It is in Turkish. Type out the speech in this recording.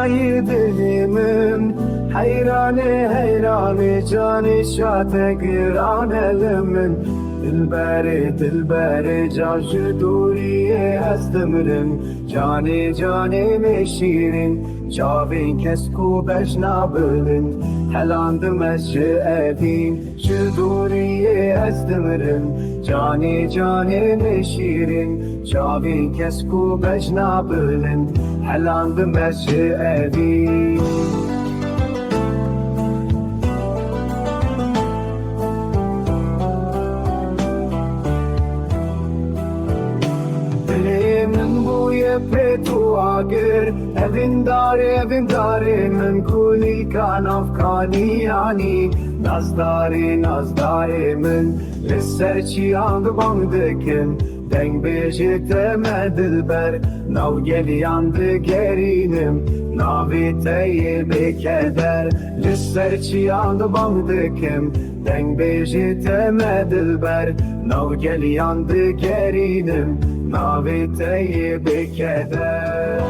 dünyayı dilimin Heyrane heyrane canı şate giran elimin Dilberi dilberi cajı duriye estimrin Cani cani meşirin Cavin kesku beşna bilin Helandım eşi edin Şu duriye estimrin Cani cani meşirin Cavin kesku beşna bilin Helandım eşi edin Dilimin bu yepe tuagir Evin dare min kuli kan afkani yani Nazdari min Lisser çiyandı bandıkin Deng bejite dilber Nav geli yandı gerinim Naviteyi bekeder Lisser çiyandı bandıkim Deng bejite dilber Nav geli yandı gerinim Naviteyi bekeder